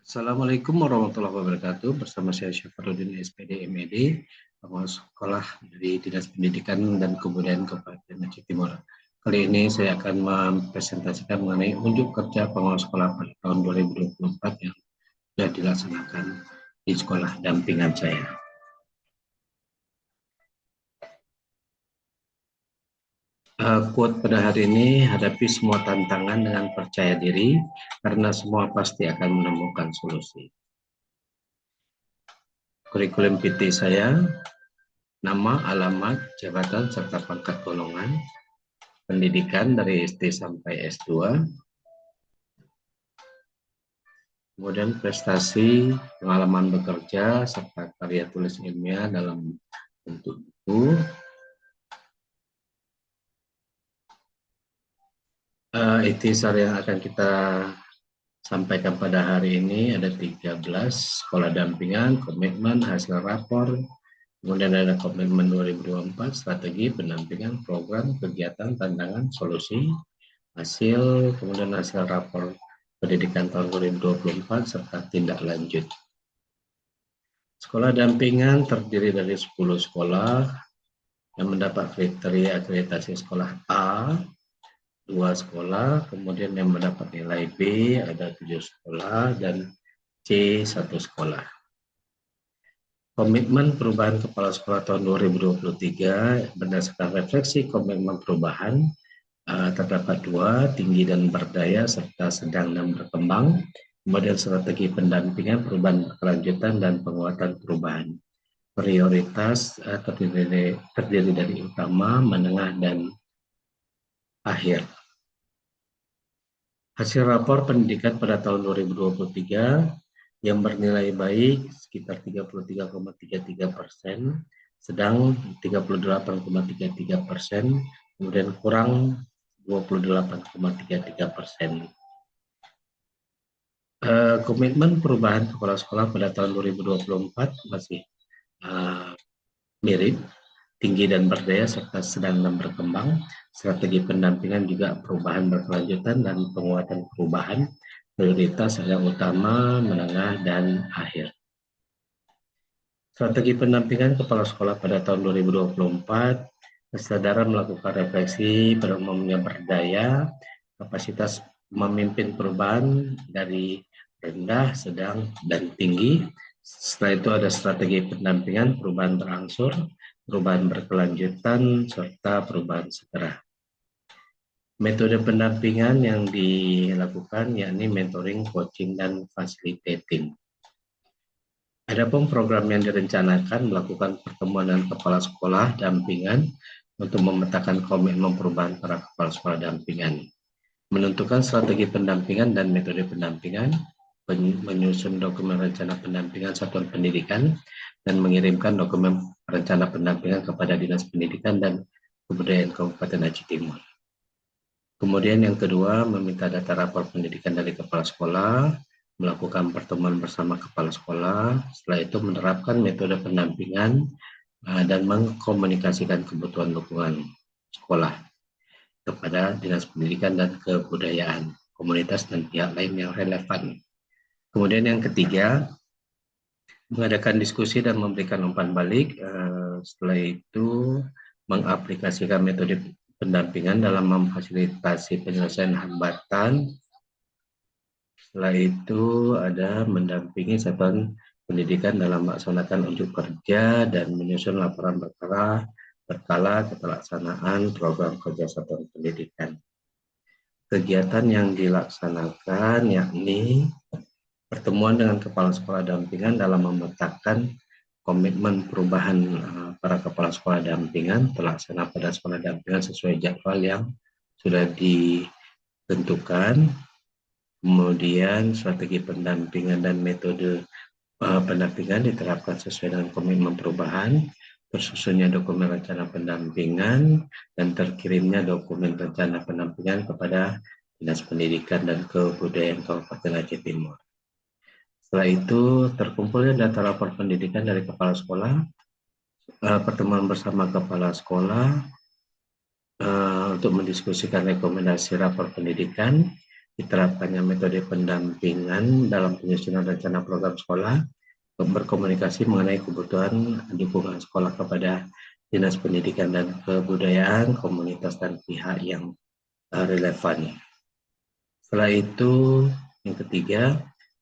Assalamualaikum warahmatullahi wabarakatuh. Bersama saya Syafarudin SPD MED, pengawas sekolah dari Dinas Pendidikan dan Kebudayaan Kabupaten Aceh Timur. Kali ini saya akan mempresentasikan mengenai unjuk kerja pengawas sekolah pada tahun 2024 yang sudah dilaksanakan di sekolah dampingan saya. Quote pada hari ini, hadapi semua tantangan dengan percaya diri, karena semua pasti akan menemukan solusi. Kurikulum PT saya, nama, alamat, jabatan, serta pangkat golongan, pendidikan dari SD sampai S2, kemudian prestasi, pengalaman bekerja, serta karya tulis ilmiah dalam bentuk buku. Ikhtisar yang akan kita sampaikan pada hari ini ada 13, sekolah dampingan, komitmen, hasil rapor, kemudian ada komitmen 2024, strategi, pendampingan, program, kegiatan, tantangan, solusi, hasil, kemudian hasil rapor pendidikan tahun 2024, serta tindak lanjut. Sekolah dampingan terdiri dari 10 sekolah yang mendapat kriteria akreditasi sekolah A, 2 sekolah, kemudian yang mendapat nilai B ada 7 sekolah, dan C 1 sekolah. Komitmen perubahan kepala sekolah tahun 2023 berdasarkan refleksi komitmen perubahan terdapat 2, tinggi dan berdaya serta sedang dan berkembang, kemudian strategi pendampingan perubahan berkelanjutan dan penguatan perubahan. Prioritas terdiri dari utama, menengah, dan akhir. Hasil rapor pendidikan pada tahun 2023 yang bernilai baik sekitar 33,33%, sedang 38,33%, kemudian kurang 28,33%. Komitmen perubahan kepala sekolah pada tahun 2024 masih mirip, tinggi dan berdaya serta sedang dan berkembang. Strategi pendampingan juga perubahan berkelanjutan dan penguatan perubahan. Prioritas yang utama, menengah, dan akhir. Strategi pendampingan kepala sekolah pada tahun 2024, kesadaran melakukan refleksi pada umumnya berdaya, kapasitas memimpin perubahan dari rendah, sedang, dan tinggi. Setelah itu ada strategi pendampingan perubahan berangsur, perubahan berkelanjutan, serta perubahan segera. Metode pendampingan yang dilakukan yakni mentoring, coaching, dan facilitating. Adapun program yang direncanakan melakukan pertemuan dengan kepala sekolah dampingan untuk memetakan komitmen perubahan para kepala sekolah dampingan, menentukan strategi pendampingan dan metode pendampingan, menyusun dokumen rencana pendampingan satuan pendidikan, dan mengirimkan dokumen rencana pendampingan kepada Dinas Pendidikan dan Kebudayaan Kabupaten Aceh Timur. Kemudian yang kedua, meminta data rapor pendidikan dari kepala sekolah, melakukan pertemuan bersama kepala sekolah, setelah itu menerapkan metode pendampingan dan mengkomunikasikan kebutuhan dukungan sekolah kepada Dinas Pendidikan dan Kebudayaan, komunitas, dan pihak lain yang relevan. Kemudian yang ketiga, mengadakan diskusi dan memberikan umpan balik. Setelah itu, mengaplikasikan metode pendampingan dalam memfasilitasi penyelesaian hambatan. Setelah itu ada mendampingi satuan pendidikan dalam melaksanakan unjuk kerja dan menyusun laporan berkala pelaksanaan program kerja satuan pendidikan. Kegiatan yang dilaksanakan yakni pertemuan dengan kepala sekolah dampingan dalam memetakan komitmen perubahan para kepala sekolah dampingan terlaksana pada sekolah dampingan sesuai jadwal yang sudah ditentukan. Kemudian strategi pendampingan dan metode pendampingan diterapkan sesuai dengan komitmen perubahan, tersusunnya dokumen rencana pendampingan, dan terkirimnya dokumen rencana pendampingan kepada Dinas Pendidikan dan Kebudayaan Kabupaten Aceh Timur. Setelah itu terkumpulnya data rapor pendidikan dari kepala sekolah, pertemuan bersama kepala sekolah untuk mendiskusikan rekomendasi rapor pendidikan, diterapkannya metode pendampingan dalam penyusunan rencana program sekolah, berkomunikasi mengenai kebutuhan dukungan sekolah kepada Dinas Pendidikan dan Kebudayaan, komunitas dan pihak yang relevan. Setelah itu, yang ketiga,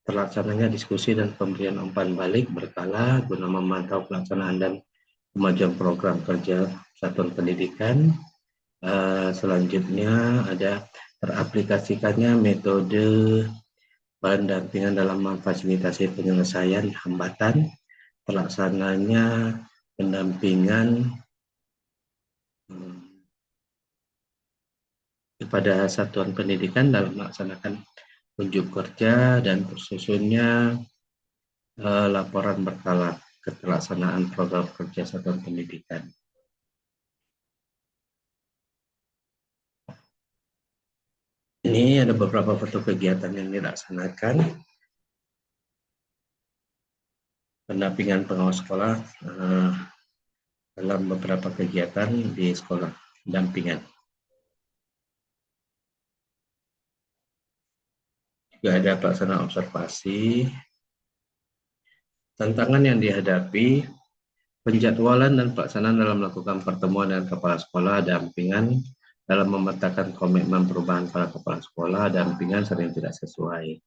terlaksananya diskusi dan pemberian umpan balik berkala guna memantau pelaksanaan dan kemajuan program kerja satuan pendidikan. Selanjutnya ada teraplikasikannya metode pendampingan dalam memfasilitasi penyelesaian hambatan, terlaksananya pendampingan kepada satuan pendidikan dalam melaksanakan unjuk kerja dan tersusunnya laporan berkala keterlaksanaan program kerja satuan pendidikan. Ini ada beberapa foto kegiatan yang dilaksanakan. Pendampingan pengawas sekolah dalam beberapa kegiatan di sekolah pendampingan. Juga ada pelaksanaan observasi. Tantangan yang dihadapi, penjadwalan dan pelaksanaan dalam melakukan pertemuan dengan kepala sekolah, dampingan dalam memetakan komitmen perubahan para kepala sekolah, dampingan sering tidak sesuai.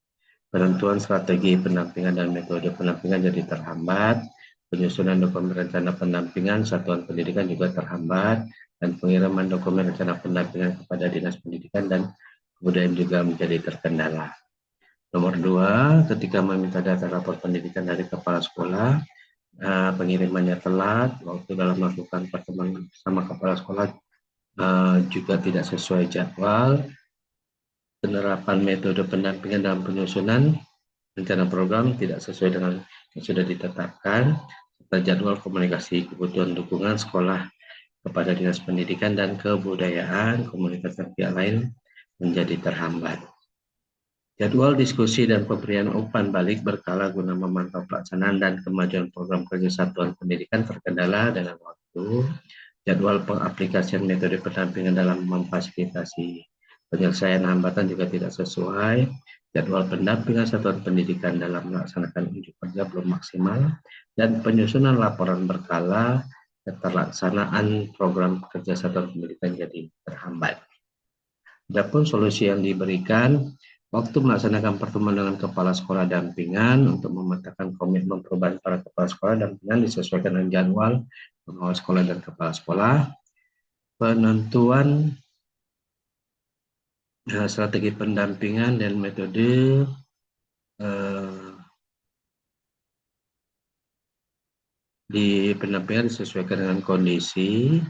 Penentuan strategi pendampingan dan metode pendampingan jadi terhambat, penyusunan dokumen rencana pendampingan satuan pendidikan juga terhambat, dan pengiriman dokumen rencana pendampingan kepada Dinas Pendidikan dan Kebudayaan juga menjadi terkendala. Nomor 2, ketika meminta data rapor pendidikan dari kepala sekolah, pengirimannya telat, waktu dalam melakukan pertemuan bersama kepala sekolah juga tidak sesuai jadwal, penerapan metode pendampingan dalam penyusunan rencana program tidak sesuai dengan yang sudah ditetapkan, serta jadwal komunikasi kebutuhan dukungan sekolah kepada Dinas Pendidikan dan Kebudayaan, komunitas dan pihak lain menjadi terhambat. Jadwal diskusi dan pemberian umpan balik berkala guna memantau pelaksanaan dan kemajuan program kerja satuan pendidikan terkendala dengan waktu. Jadwal pengaplikasian metode pendampingan dalam memfasilitasi penyelesaian hambatan juga tidak sesuai. Jadwal pendampingan satuan pendidikan dalam melaksanakan unjuk kerja belum maksimal, dan penyusunan laporan berkala keterlaksanaan program kerja satuan pendidikan jadi terhambat. Adapun solusi yang diberikan, waktu melaksanakan pertemuan dengan kepala sekolah dampingan untuk memetakan komitmen perubahan para kepala sekolah dampingan disesuaikan dengan jadwal pengawas sekolah dan kepala sekolah. Penentuan strategi pendampingan dan metode di pendampingan disesuaikan dengan kondisi.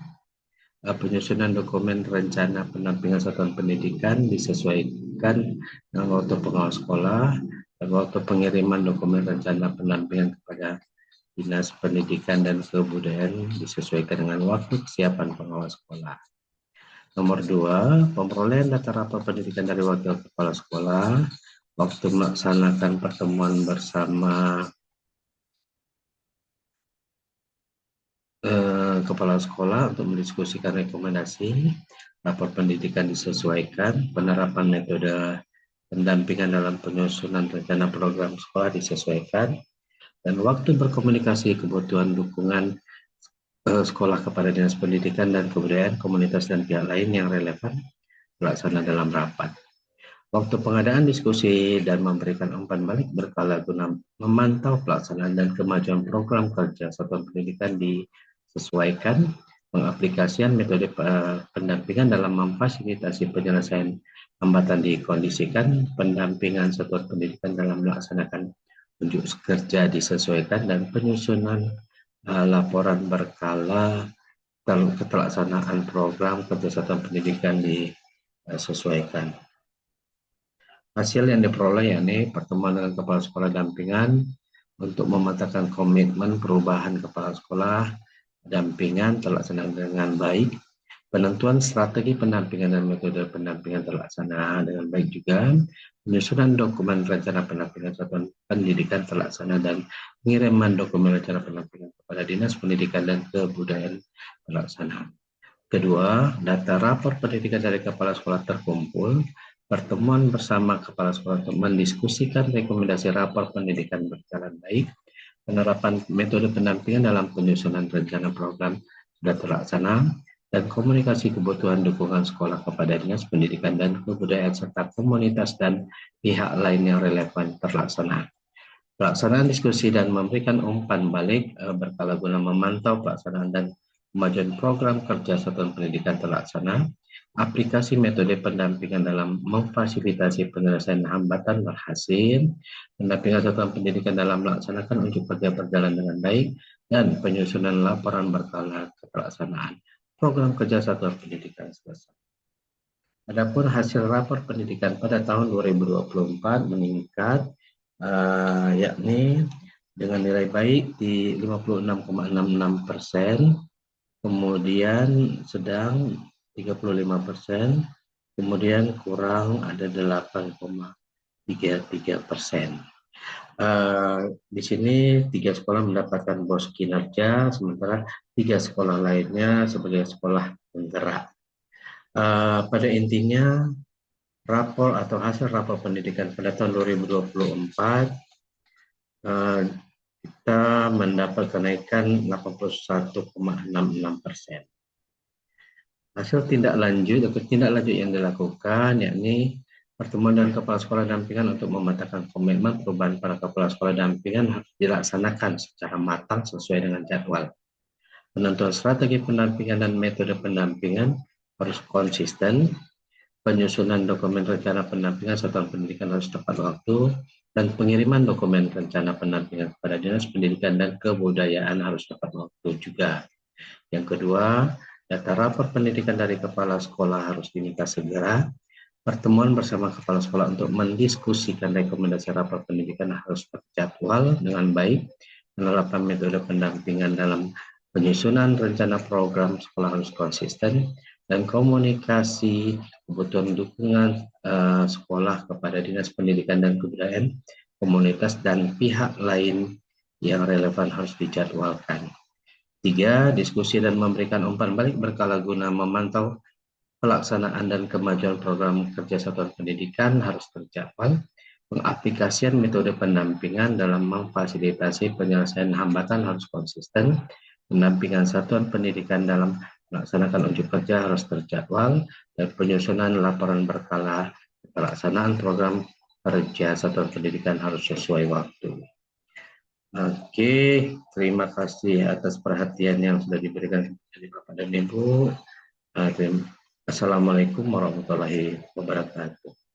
Penyusunan dokumen rencana pendampingan satuan pendidikan disesuaikan dengan waktu pengawas sekolah, dan waktu pengiriman dokumen rencana pendampingan kepada Dinas Pendidikan dan Kebudayaan disesuaikan dengan waktu kesiapan pengawas sekolah. Nomor 2, pemrolehan data rapor pendidikan dari wakil kepala sekolah, waktu melaksanakan pertemuan bersama kepala sekolah untuk mendiskusikan rekomendasi rapor pendidikan disesuaikan, penerapan metode pendampingan dalam penyusunan rencana program sekolah disesuaikan, dan waktu berkomunikasi kebutuhan dukungan sekolah kepada Dinas Pendidikan dan Kebudayaan, komunitas dan pihak lain yang relevan pelaksana dalam rapat. Waktu pengadaan diskusi dan memberikan umpan balik berkala guna memantau pelaksanaan dan kemajuan program kerja satuan pendidikan disesuaikan, pengaplikasian metode pendampingan dalam memfasilitasi penyelesaian hambatan dikondisikan, pendampingan satuan pendidikan dalam melaksanakan unjuk kerja disesuaikan, dan penyusunan laporan berkala keterlaksanaan program kerja satuan pendidikan disesuaikan. Hasil yang diperoleh yakni pertemuan dengan kepala sekolah dampingan untuk memetakan komitmen perubahan kepala sekolah dampingan terlaksana dengan baik, penentuan strategi pendampingan dan metode pendampingan terlaksana dengan baik juga, penyusunan dokumen rencana pendampingan satuan pendidikan terlaksana, dan pengiriman dokumen rencana pendampingan kepada Dinas Pendidikan dan Kebudayaan terlaksana. Kedua, data rapor pendidikan dari kepala sekolah terkumpul, pertemuan bersama kepala sekolah untuk mendiskusikan rekomendasi rapor pendidikan berjalan baik, penerapan metode pendampingan dalam penyusunan rencana program sudah terlaksana, dan komunikasi kebutuhan dukungan sekolah kepada Dinas Pendidikan dan Kebudayaan serta komunitas dan pihak lain yang relevan terlaksana. Pelaksanaan diskusi dan memberikan umpan balik berkala guna memantau pelaksanaan dan kemajuan program kerja satuan pendidikan terlaksana, aplikasi metode pendampingan dalam memfasilitasi penyelesaian hambatan berhasil, pendampingan satuan pendidikan dalam melaksanakan unjuk kerja berjalan dengan baik, dan penyusunan laporan berkala pelaksanaan program kerja satuan pendidikan selesai. Adapun hasil rapor pendidikan pada tahun 2024 meningkat, yakni dengan nilai baik di 56,66%, kemudian sedang 35%, kemudian kurang ada 8,33%. Di sini 3 sekolah mendapatkan BOS kinerja, sementara 3 sekolah lainnya sebagai sekolah penggerak. Pada intinya, rapor atau hasil rapor pendidikan pada tahun 2024 kita mendapat kenaikan 81,66%. Hasil tindak lanjut yang dilakukan yakni pertemuan dengan kepala sekolah dampingan untuk mematangkan komitmen perubahan para kepala sekolah dampingan harus dilaksanakan secara matang sesuai dengan jadwal. Penentuan strategi pendampingan dan metode pendampingan harus konsisten. Penyusunan dokumen rencana pendampingan satuan pendidikan harus tepat waktu, dan pengiriman dokumen rencana pendampingan kepada Dinas Pendidikan dan Kebudayaan harus tepat waktu juga. Yang kedua, data rapor pendidikan dari kepala sekolah harus diminta segera. Pertemuan bersama kepala sekolah untuk mendiskusikan rekomendasi rapor pendidikan harus terjadwal dengan baik. Penerapan metode pendampingan dalam penyusunan rencana program sekolah harus konsisten, dan komunikasi kebutuhan dukungan sekolah kepada Dinas Pendidikan dan Kebudayaan, komunitas, dan pihak lain yang relevan harus dijadwalkan. 3. Diskusi dan memberikan umpan balik berkala guna memantau pelaksanaan dan kemajuan program kerja satuan pendidikan harus terjadwal. Pengaplikasian metode pendampingan dalam memfasilitasi penyelesaian hambatan harus konsisten. Pendampingan satuan pendidikan dalam melaksanakan unjuk kerja harus terjadwal, dan penyusunan laporan berkala pelaksanaan program kerja satuan pendidikan harus sesuai waktu. Oke, terima kasih atas perhatian yang sudah diberikan dari Bapak dan Ibu. Assalamualaikum warahmatullahi wabarakatuh.